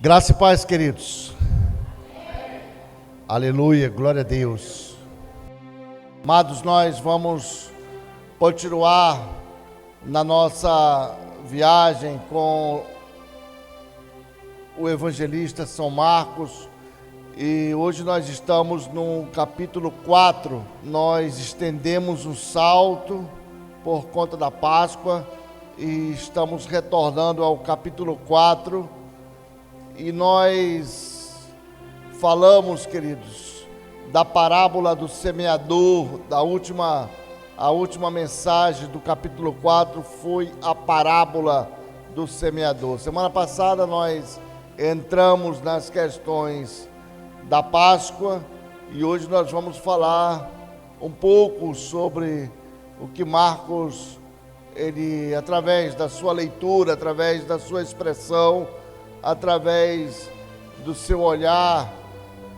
Graça e paz, queridos. Aleluia, glória a Deus. Amados, nós vamos continuar na nossa viagem com o evangelista São Marcos. E hoje nós estamos no capítulo 4. Nós estendemos um salto por conta da Páscoa e estamos retornando ao capítulo 4. E nós falamos, queridos, da parábola do semeador. A última mensagem do capítulo 4 foi a parábola do semeador. Semana passada nós entramos nas questões da Páscoa e hoje nós vamos falar um pouco sobre o que Marcos, ele, através da sua leitura, através da sua expressão, através do seu olhar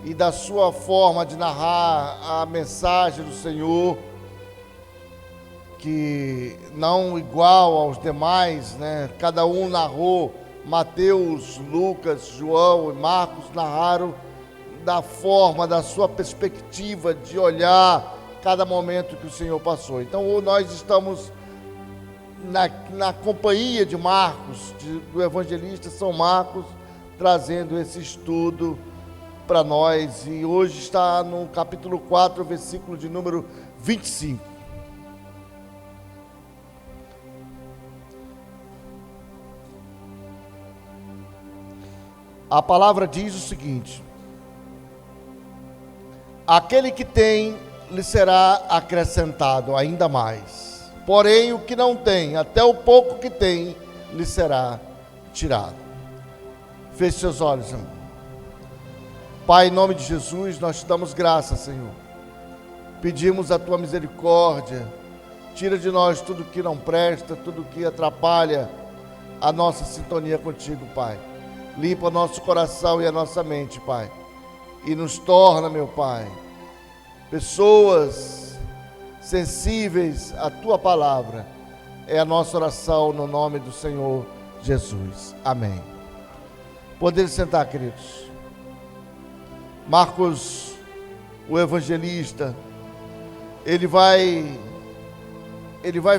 e da sua forma de narrar a mensagem do Senhor, que não igual aos demais, né? Cada um narrou, Mateus, Lucas, João e Marcos narraram da forma, da sua perspectiva de olhar cada momento que o Senhor passou. Então nós estamos na companhia de Marcos, do evangelista São Marcos, trazendo esse estudo para nós. E hoje está no capítulo 4, versículo de número 25. A palavra diz o seguinte: aquele que tem, lhe será acrescentado ainda mais. Porém, o que não tem, até o pouco que tem, lhe será tirado. Feche seus olhos, irmão. Pai, em nome de Jesus, nós te damos graça, Senhor. Pedimos a tua misericórdia. Tira de nós tudo que não presta, tudo que atrapalha a nossa sintonia contigo, Pai. Limpa o nosso coração e a nossa mente, Pai. E nos torna, meu Pai, pessoas sensíveis à tua palavra. É a nossa oração no nome do Senhor Jesus. Amém. Podem sentar, queridos. Marcos, o evangelista, ele vai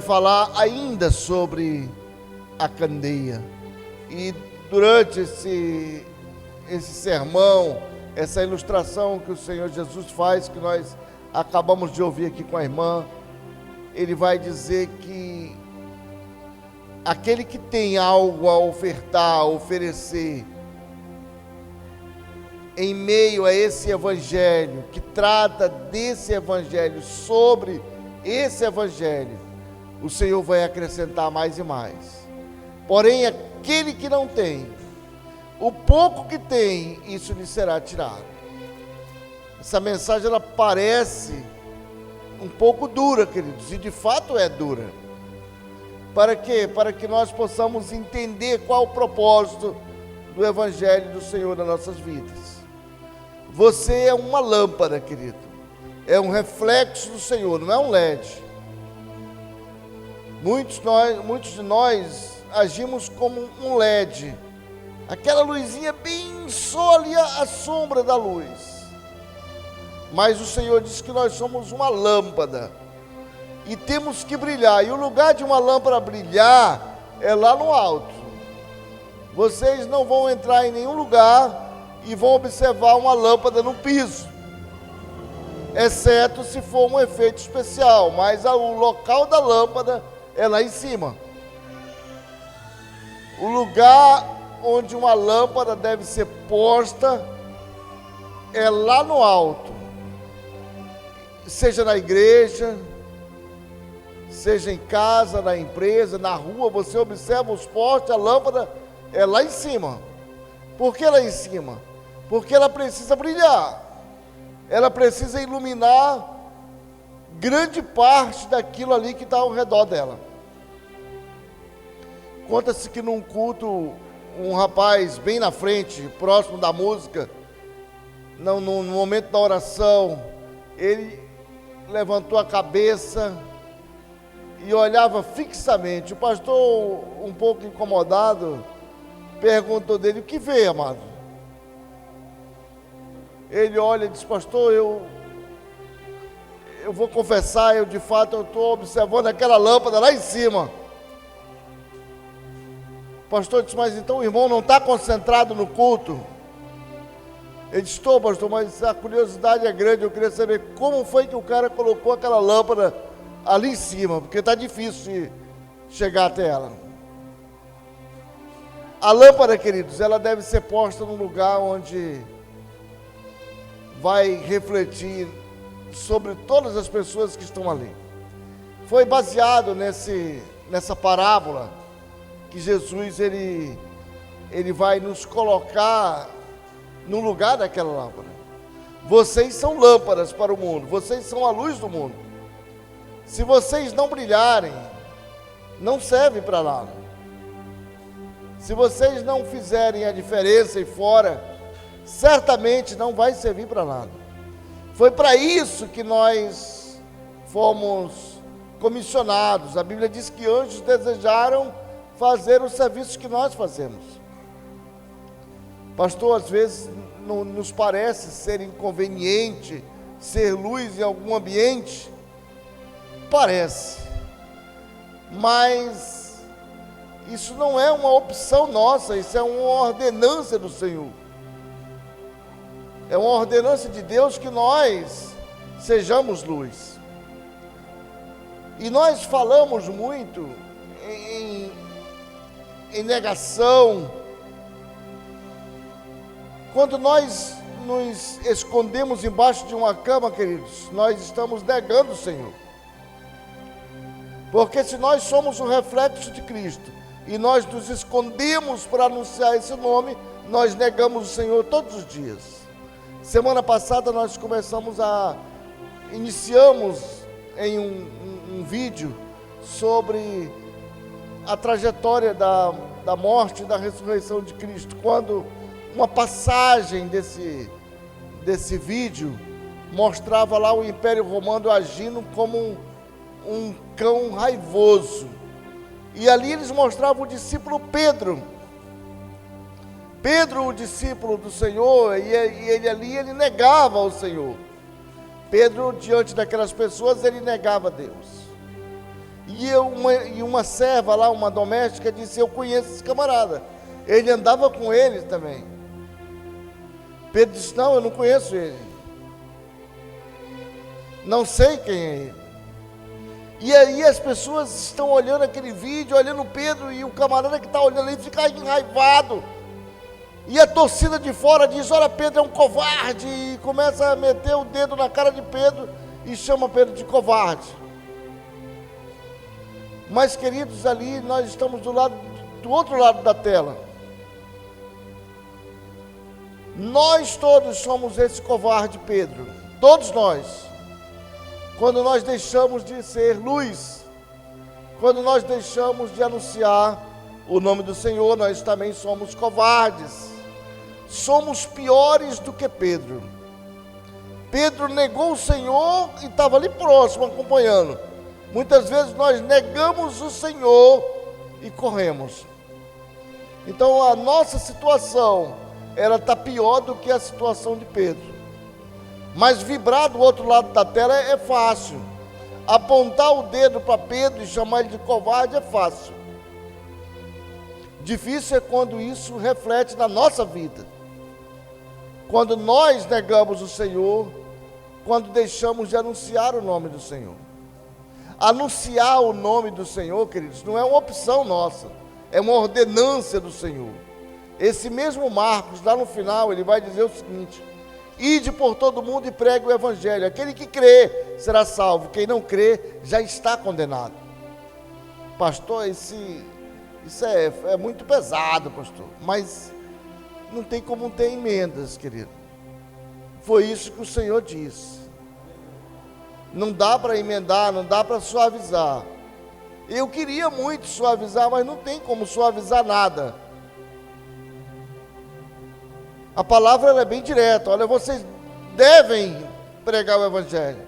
falar ainda sobre a candeia. E durante esse sermão, essa ilustração que o Senhor Jesus faz, que nós acabamos de ouvir aqui com a irmã, ele vai dizer que aquele que tem algo a ofertar, a oferecer, em meio a esse evangelho, que trata desse evangelho, sobre esse evangelho, o Senhor vai acrescentar mais e mais. Porém, aquele que não tem, o pouco que tem, isso lhe será tirado. Essa mensagem, ela parece um pouco dura, queridos, e de fato é dura. Para quê? Para que nós possamos entender qual o propósito do Evangelho do Senhor nas nossas vidas. Você é uma lâmpada, querido. É um reflexo do Senhor, não é um LED. Muitos de nós agimos como um LED. Aquela luzinha bem só ali a sombra da luz. Mas o Senhor diz que nós somos uma lâmpada e temos que brilhar. E o lugar de uma lâmpada brilhar é lá no alto. Vocês não vão entrar em nenhum lugar e vão observar uma lâmpada no piso, exceto se for um efeito especial. Mas o local da lâmpada é lá em cima. O lugar onde uma lâmpada deve ser posta é lá no alto. Seja na igreja, seja em casa, na empresa, na rua, você observa os postes, a lâmpada é lá em cima. Por que lá em cima? Porque ela precisa brilhar. Ela precisa iluminar grande parte daquilo ali que está ao redor dela. Conta-se que num culto, um rapaz bem na frente, próximo da música, no momento da oração, ele levantou a cabeça e olhava fixamente. O pastor, um pouco incomodado, perguntou dele: o que veio, amado? ele olha e diz: pastor, eu vou confessar, eu de fato estou observando aquela lâmpada lá em cima. O pastor disse: mas então o irmão não está concentrado no culto? Ele disse: estou, pastor, mas a curiosidade é grande, eu queria saber como foi que o cara colocou aquela lâmpada ali em cima, porque está difícil de chegar até ela. A lâmpada, queridos, ela deve ser posta num lugar onde vai refletir sobre todas as pessoas que estão ali. Foi baseado nessa parábola que Jesus ele vai nos colocar no lugar daquela lâmpada. Vocês são lâmpadas para o mundo, vocês são a luz do mundo. Se vocês não brilharem, não serve para nada. Se vocês não fizerem a diferença aí fora, certamente não vai servir para nada. Foi para isso que nós fomos comissionados. A Bíblia diz que anjos desejaram fazer os serviços que nós fazemos. Pastor, às vezes nos parece ser inconveniente ser luz em algum ambiente. Parece. Mas isso não é uma opção nossa, isso é uma ordenança do Senhor. É uma ordenança de Deus que nós sejamos luz. E nós falamos muito em negação. Quando nós nos escondemos embaixo de uma cama, queridos, nós estamos negando o Senhor. Porque se nós somos o reflexo de Cristo e nós nos escondemos para anunciar esse nome, nós negamos o Senhor todos os dias. Semana passada nós iniciamos em um vídeo sobre a trajetória da morte e da ressurreição de Cristo, quando uma passagem desse vídeo mostrava lá o Império Romano agindo como um cão raivoso. E ali eles mostravam o discípulo Pedro. Pedro, o discípulo do Senhor, e ele negava o Senhor. Pedro, diante daquelas pessoas, ele negava Deus. E uma serva lá, uma doméstica, disse: eu conheço esse camarada. Ele andava com ele também. Pedro disse: não, eu não conheço ele. Não sei quem é ele. E aí as pessoas estão olhando aquele vídeo, olhando Pedro, e o camarada que está olhando ali fica enraivado. E a torcida de fora diz: olha, Pedro é um covarde, e começa a meter o dedo na cara de Pedro e chama Pedro de covarde. Mas, queridos, ali nós estamos do outro lado da tela. Nós todos somos esse covarde Pedro, todos nós. Quando nós deixamos de ser luz, quando nós deixamos de anunciar o nome do Senhor, nós também somos covardes. Somos piores do que Pedro. Pedro negou o Senhor e estava ali próximo, acompanhando. Muitas vezes nós negamos o Senhor e corremos. Então a nossa situação, ela está pior do que a situação de Pedro. Mas vibrar do outro lado da tela é fácil. Apontar o dedo para Pedro e chamar ele de covarde é fácil. Difícil é quando isso reflete na nossa vida. Quando nós negamos o Senhor, quando deixamos de anunciar o nome do Senhor. Anunciar o nome do Senhor, queridos, não é uma opção nossa, é uma ordenança do Senhor. Esse mesmo Marcos, lá no final, ele vai dizer o seguinte: ide por todo mundo e pregue o Evangelho. Aquele que crê será salvo, quem não crê já está condenado. Pastor, isso é muito pesado, pastor, mas não tem como ter emendas, querido. Foi isso que o Senhor disse. Não dá para emendar, não dá para suavizar. Eu queria muito suavizar, mas não tem como suavizar nada. A palavra ela é bem direta. Olha, vocês devem pregar o Evangelho.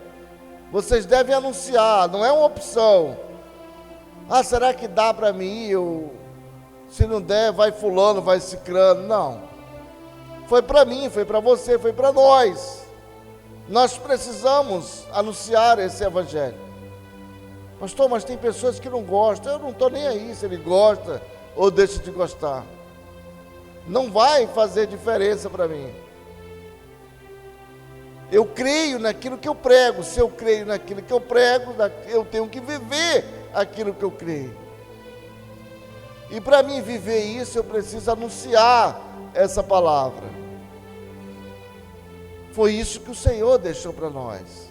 Vocês devem anunciar, não é uma opção. Ah, será que dá para mim ir? Se não der, vai fulano, vai ciclano. Não. Foi para mim, foi para você, foi para nós. Nós precisamos anunciar esse evangelho. Pastor, mas tem pessoas que não gostam. Eu não estou nem aí se ele gosta ou deixa de gostar. Não vai fazer diferença para mim. Eu creio naquilo que eu prego. Se eu creio naquilo que eu prego, eu tenho que viver aquilo que eu creio. E para mim viver isso, eu preciso anunciar essa palavra. Foi isso que o Senhor deixou para nós.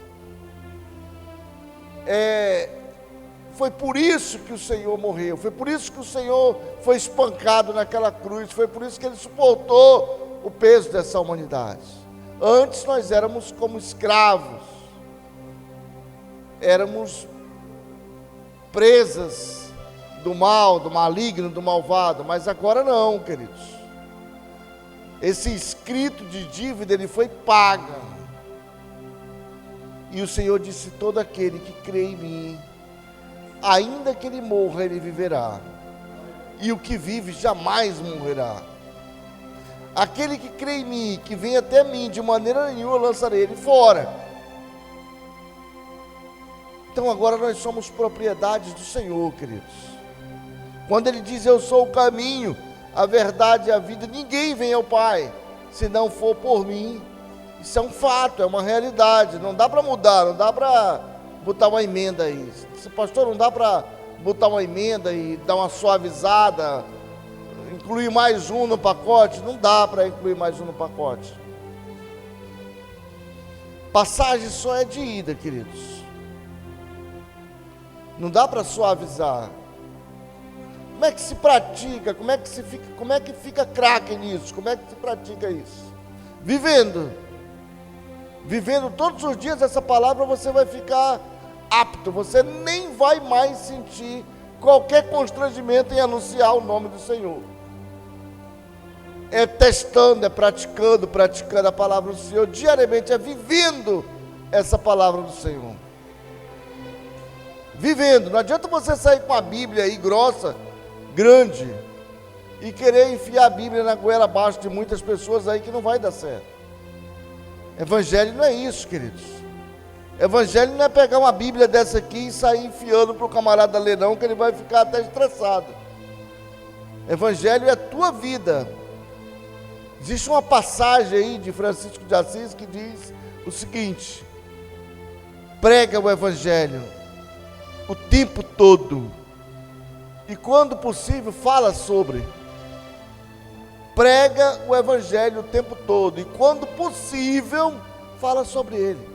Foi por isso que o Senhor morreu. Foi por isso que o Senhor foi espancado naquela cruz. Foi por isso que Ele suportou o peso dessa humanidade. Antes nós éramos como escravos. Éramos presas do mal, do maligno, do malvado. Mas agora não, queridos. Esse escrito de dívida, ele foi pago. E o Senhor disse: todo aquele que crê em mim, ainda que ele morra, ele viverá. E o que vive jamais morrerá. Aquele que crê em mim, que vem até mim, de maneira nenhuma eu lançarei ele fora. Então agora nós somos propriedades do Senhor, queridos. Quando Ele diz: eu sou o caminho, a verdade e a vida, ninguém vem ao Pai, se não for por mim. Isso é um fato, é uma realidade, não dá para mudar, não dá para botar uma emenda aí. Pastor, não dá para botar uma emenda e dar uma suavizada, incluir mais um no pacote? Não dá para incluir mais um no pacote. Passagem só é de ida, queridos. Não dá para suavizar. Como é que se pratica? Como é que fica craque nisso? Como é que se pratica isso? Vivendo todos os dias essa palavra, você vai ficar apto. Você nem vai mais sentir qualquer constrangimento em anunciar o nome do Senhor. É testando, é praticando a palavra do Senhor diariamente, é vivendo essa palavra do Senhor. Vivendo. Não adianta você sair com a Bíblia aí grossa, grande, e querer enfiar a Bíblia na goela abaixo de muitas pessoas aí, que não vai dar certo. Evangelho não é isso, queridos. Evangelho não é pegar uma Bíblia dessa aqui e sair enfiando para o camarada ler, não, que ele vai ficar até estressado. Evangelho é a tua vida. Existe uma passagem aí de Francisco de Assis que diz o seguinte: prega o Evangelho o tempo todo, e quando possível fala sobre. Prega o Evangelho o tempo todo, e quando possível fala sobre ele.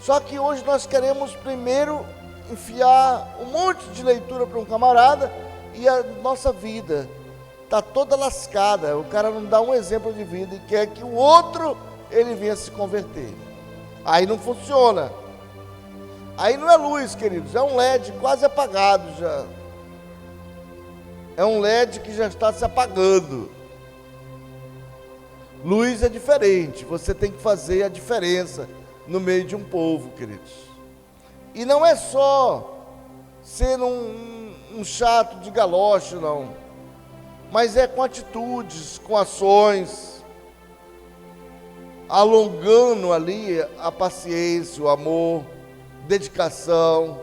Só que hoje nós queremos primeiro enfiar um monte de leitura para um camarada, e a nossa vida está toda lascada. O cara não dá um exemplo de vida e quer que o outro ele venha se converter. Aí não funciona. Aí não é luz, queridos, é um LED quase apagado já. É um LED que já está se apagando. Luz é diferente, você tem que fazer a diferença no meio de um povo, queridos. E não é só ser um chato de galoche, não. Mas é com atitudes, com ações, alongando ali a paciência, o amor, dedicação.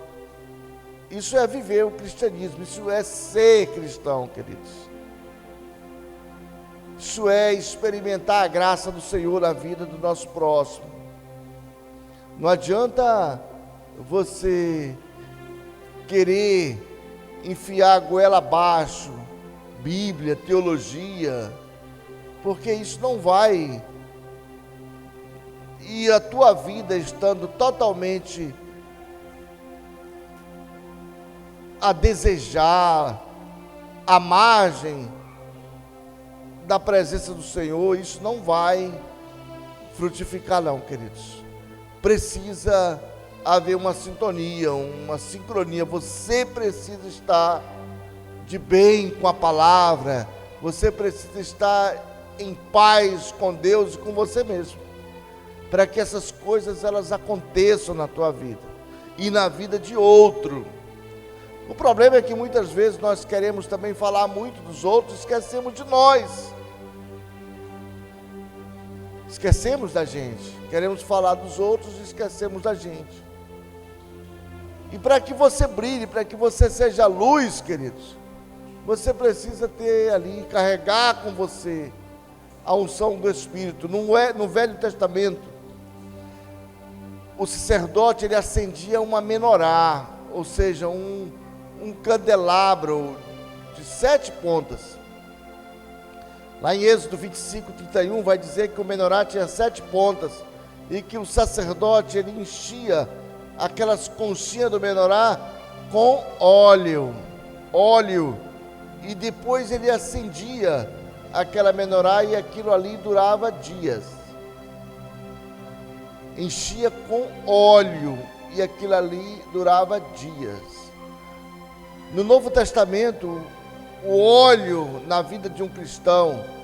Isso é viver o cristianismo, isso é ser cristão, queridos. Isso é experimentar a graça do Senhor na vida do nosso próximo. Não adianta você querer enfiar a goela abaixo Bíblia, teologia, porque isso não vai. E a tua vida estando totalmente a desejar, à margem da presença do Senhor, isso não vai frutificar não, queridos. Precisa haver uma sintonia, uma sincronia. Você precisa estar de bem com a palavra, você precisa estar em paz com Deus e com você mesmo, para que essas coisas elas aconteçam na tua vida e na vida de outro. O problema é que muitas vezes nós queremos também falar muito dos outros, esquecemos de nós. Esquecemos da gente. Queremos falar dos outros e esquecemos da gente. E para que você brilhe, para que você seja luz, queridos, você precisa ter ali, carregar com você a unção do Espírito. No Velho Testamento, o sacerdote, ele acendia uma menorá, ou seja, um candelabro de 7 pontas. Lá em Êxodo 25, 31, vai dizer que o menorá tinha 7 pontas, e que o sacerdote, ele enchia aquelas conchinhas do menorá com óleo, e depois ele acendia aquela menorá, e aquilo ali durava dias. Enchia com óleo, e aquilo ali durava dias. No Novo Testamento, o óleo na vida de um cristão,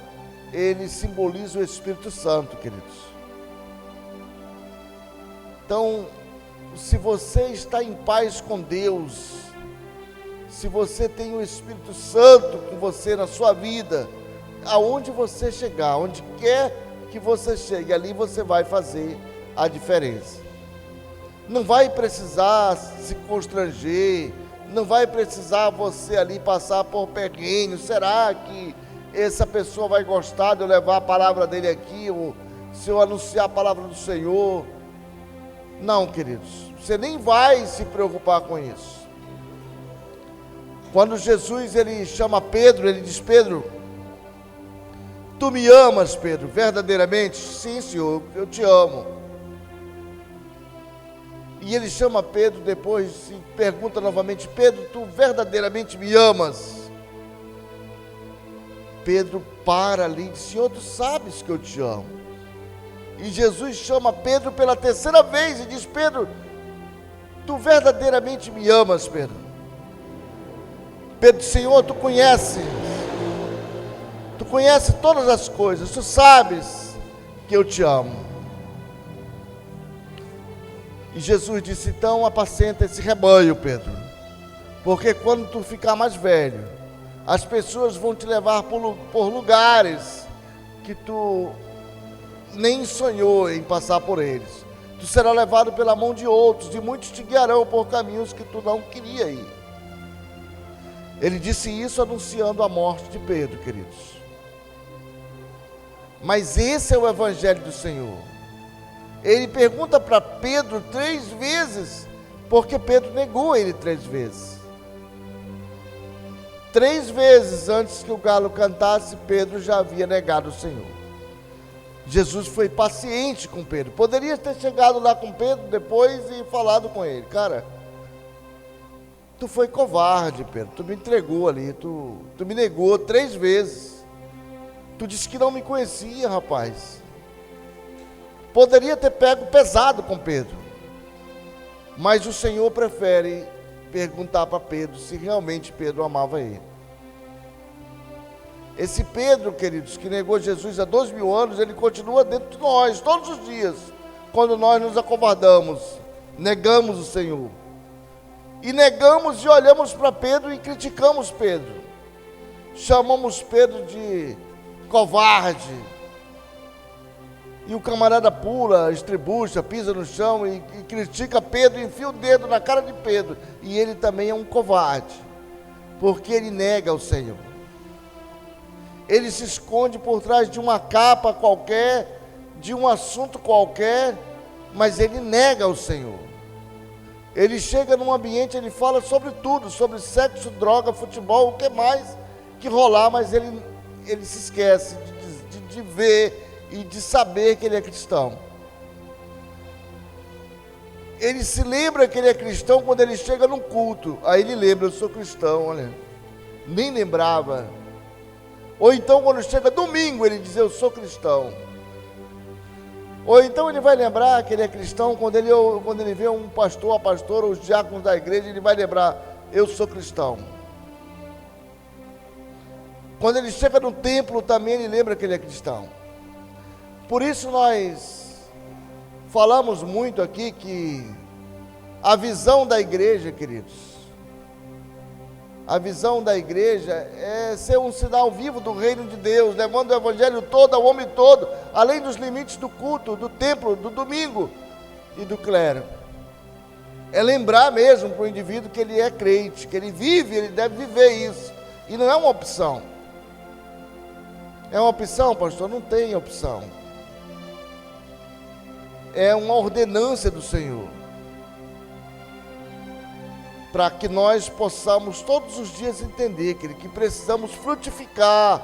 ele simboliza o Espírito Santo, queridos. Então, se você está em paz com Deus, se você tem o Espírito Santo com você na sua vida, aonde você chegar, onde quer que você chegue, ali você vai fazer a diferença. Não vai precisar se constranger, não vai precisar você ali passar por perrengue. Será que essa pessoa vai gostar de eu levar a palavra dele aqui, ou se eu anunciar a palavra do Senhor? Não, queridos, você nem vai se preocupar com isso. Quando Jesus, ele chama Pedro, ele diz: Pedro, tu me amas, Pedro, verdadeiramente? Sim, Senhor, eu te amo. E ele chama Pedro depois e pergunta novamente: Pedro, tu verdadeiramente me amas? Pedro para ali e diz: Senhor, tu sabes que eu te amo. E Jesus chama Pedro pela 3ª vez e diz: Pedro, tu verdadeiramente me amas, Pedro? Pedro, Senhor, tu conheces todas as coisas, tu sabes que eu te amo. E Jesus disse: então apacenta esse rebanho, Pedro, porque quando tu ficar mais velho, as pessoas vão te levar por lugares que tu nem sonhou em passar por eles. Tu será levado pela mão de outros, e muitos te guiarão por caminhos que tu não queria ir. Ele disse isso anunciando a morte de Pedro, queridos. Mas esse é o Evangelho do Senhor. Ele pergunta para Pedro 3 vezes, porque Pedro negou ele 3 vezes. 3 vezes antes que o galo cantasse, Pedro já havia negado o Senhor. Jesus foi paciente com Pedro. Poderia ter chegado lá com Pedro depois e falado com ele: cara, tu foi covarde, Pedro, tu me entregou ali, tu me negou 3 vezes. Tu disse que não me conhecia, rapaz. Poderia ter pego pesado com Pedro, mas o Senhor prefere perguntar para Pedro se realmente Pedro amava ele. Esse Pedro, queridos, que negou Jesus há 2000 anos, ele continua dentro de nós, todos os dias, quando nós nos acovardamos, negamos o Senhor. E negamos e olhamos para Pedro e criticamos Pedro. Chamamos Pedro de covarde. E o camarada pula, estrebucha, pisa no chão e critica Pedro, enfia o dedo na cara de Pedro. E ele também é um covarde, porque ele nega o Senhor. Ele se esconde por trás de uma capa qualquer, de um assunto qualquer, mas ele nega o Senhor. Ele chega num ambiente, ele fala sobre tudo, sobre sexo, droga, futebol, o que mais que rolar, mas ele se esquece de ver e de saber que ele é cristão. Ele se lembra que ele é cristão quando ele chega num culto. Aí ele lembra: eu sou cristão, olha. Nem lembrava. Ou então quando chega domingo, ele diz: eu sou cristão. Ou então ele vai lembrar que ele é cristão quando ele vê um pastor, a pastora, os diáconos da igreja, ele vai lembrar: eu sou cristão. Quando ele chega no templo também, ele lembra que ele é cristão. Por isso nós falamos muito aqui que a visão da igreja, queridos, A visão da igreja é ser um sinal vivo do reino de Deus, levando o evangelho todo ao homem todo, além dos limites do culto, do templo, do domingo e do clero. É lembrar mesmo para o indivíduo que ele é crente, que ele vive, ele deve viver isso. E não é uma opção. É uma opção, pastor? Não tem opção. É uma ordenança do Senhor. Para que nós possamos todos os dias entender que precisamos frutificar,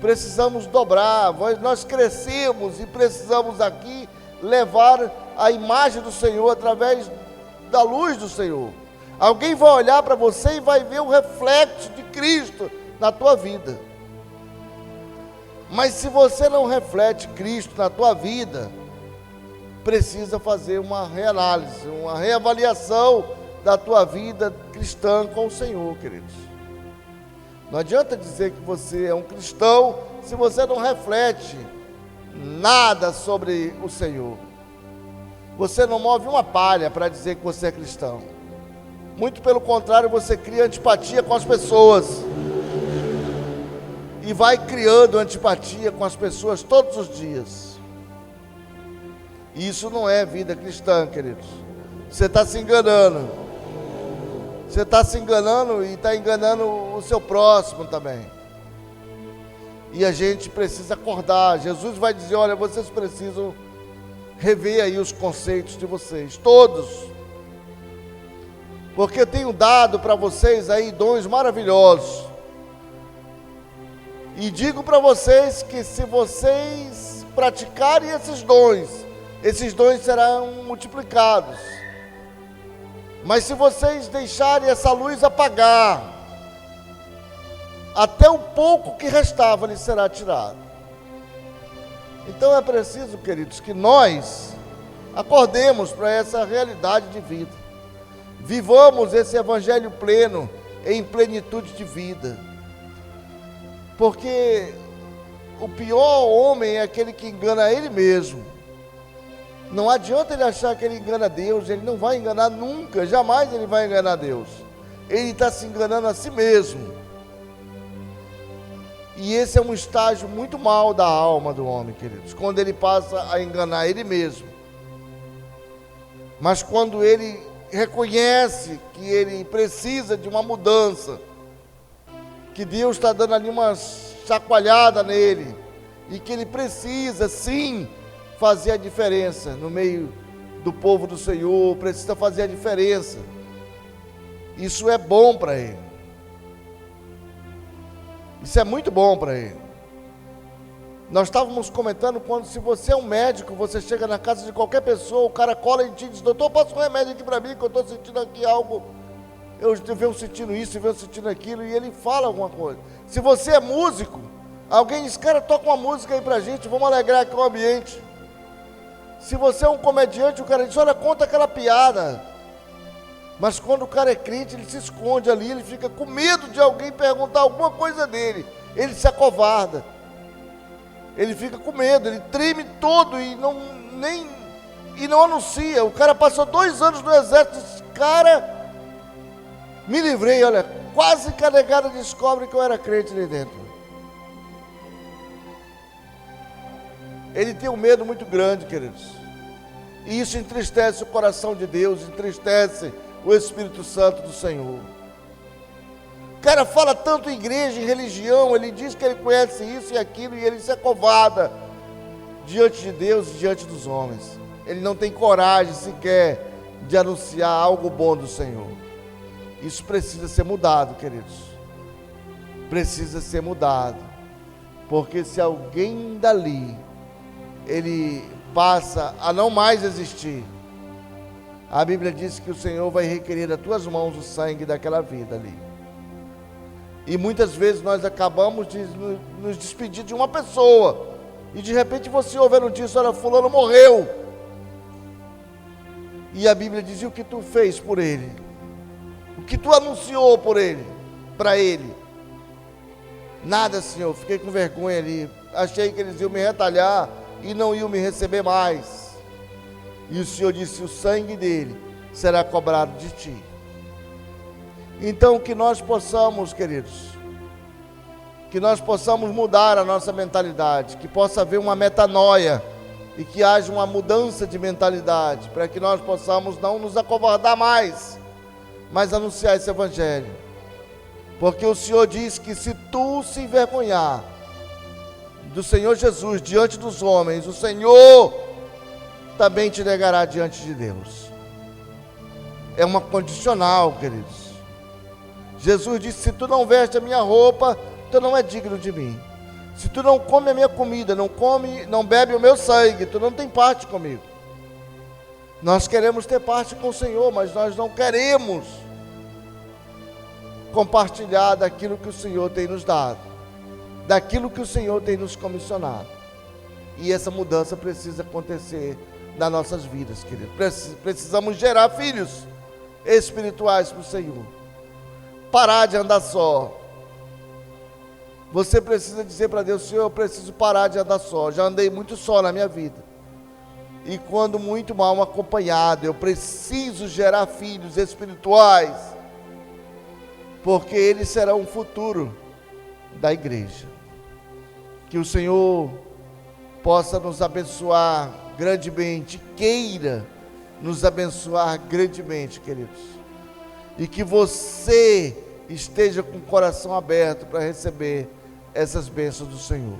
precisamos dobrar, nós crescemos e precisamos aqui levar a imagem do Senhor através da luz do Senhor. Alguém vai olhar para você e vai ver o reflexo de Cristo na tua vida. Mas se você não reflete Cristo na tua vida, precisa fazer uma reanálise, uma reavaliação da tua vida cristã com o Senhor, queridos. Não adianta dizer que você é um cristão se você não reflete nada sobre o Senhor. Você não move uma palha para dizer que você é cristão. Muito pelo contrário, você cria antipatia com as pessoas. E vai criando antipatia com as pessoas todos os dias. E isso não é vida cristã, queridos. Você está se enganando. Você está se enganando e está enganando o seu próximo também. E a gente precisa acordar. Jesus vai dizer, olha, vocês precisam rever aí os conceitos de vocês, todos. Porque eu tenho dado para vocês aí dons maravilhosos. E digo para vocês que se vocês praticarem esses dons serão multiplicados. Mas se vocês deixarem essa luz apagar, até o pouco que restava lhe será tirado. Então é preciso, queridos, que nós acordemos para essa realidade de vida. Vivamos esse evangelho pleno, em plenitude de vida. Porque o pior homem é aquele que engana ele mesmo. Não adianta ele achar que ele engana Deus, ele não vai enganar nunca, jamais ele vai enganar Deus. Ele está se enganando a si mesmo. E esse é um estágio muito mau da alma do homem, queridos, quando ele passa a enganar ele mesmo. Mas quando ele reconhece que ele precisa de uma mudança, que Deus está dando ali uma chacoalhada nele, e que ele precisa sim fazer a diferença no meio do povo do Senhor, precisa fazer a diferença. Isso é bom para ele. Isso é muito bom para ele. Nós estávamos comentando quando, se você é um médico, você chega na casa de qualquer pessoa, o cara cola em ti e diz, doutor, passa um remédio aqui para mim, que eu estou sentindo aqui algo, eu venho sentindo isso, eu venho sentindo aquilo, e ele fala alguma coisa. Se você é músico, alguém diz, cara, toca uma música aí para a gente, vamos alegrar aqui o ambiente. Se você é um comediante, o cara diz, olha, conta aquela piada. Mas quando o cara é crente, ele se esconde ali, ele fica com medo de alguém perguntar alguma coisa dele. Ele se acovarda. Ele fica com medo, ele treme todo e não anuncia. O cara passou 2 anos no exército, disse, cara, me livrei, olha, quase que a negada descobre que eu era crente ali dentro. Ele tem um medo muito grande, queridos. E isso entristece o coração de Deus, entristece o Espírito Santo do Senhor. O cara fala tanto em igreja, em religião, ele diz que ele conhece isso e aquilo, e ele se acovarda diante de Deus e diante dos homens. Ele não tem coragem sequer de anunciar algo bom do Senhor. Isso precisa ser mudado, queridos. Precisa ser mudado. Porque se alguém dali, ele passa a não mais existir, a Bíblia diz que o Senhor vai requerer das tuas mãos o sangue daquela vida ali. E muitas vezes nós acabamos de nos despedir de uma pessoa, e de repente você ouve a notícia, olha, fulano morreu. E a Bíblia diz, e o que tu fez por ele? O que tu anunciou por ele, para ele? Nada, Senhor, fiquei com vergonha ali, achei que eles iam me retalhar e não iam me receber mais. E o Senhor disse, o sangue dele será cobrado de ti. Então, que nós possamos, queridos, que nós possamos mudar a nossa mentalidade, que possa haver uma metanoia e que haja uma mudança de mentalidade, para que nós possamos não nos acovardar mais, mas anunciar esse evangelho. Porque o Senhor diz que se tu se envergonhar do Senhor Jesus diante dos homens, o Senhor também te negará diante de Deus. É uma condicional, queridos. Jesus disse: se tu não veste a minha roupa, tu não é digno de mim. Se tu não come a minha comida, não bebe o meu sangue, tu não tem parte comigo. Nós queremos ter parte com o Senhor, mas nós não queremos compartilhar daquilo que o Senhor tem nos dado, daquilo que o Senhor tem nos comissionado. E essa mudança precisa acontecer nas nossas vidas, querido. Precisamos gerar filhos espirituais para o Senhor. Parar de andar só. Você precisa dizer para Deus: Senhor, eu preciso parar de andar só. Já andei muito só na minha vida. E quando muito mal acompanhado, eu preciso gerar filhos espirituais, porque eles serão o futuro da igreja. Que o Senhor possa nos abençoar grandemente, queira nos abençoar grandemente, queridos. E que você esteja com o coração aberto para receber essas bênçãos do Senhor.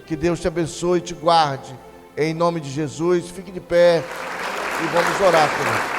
Que Deus te abençoe e te guarde, em nome de Jesus. Fique de pé e vamos orar, querido.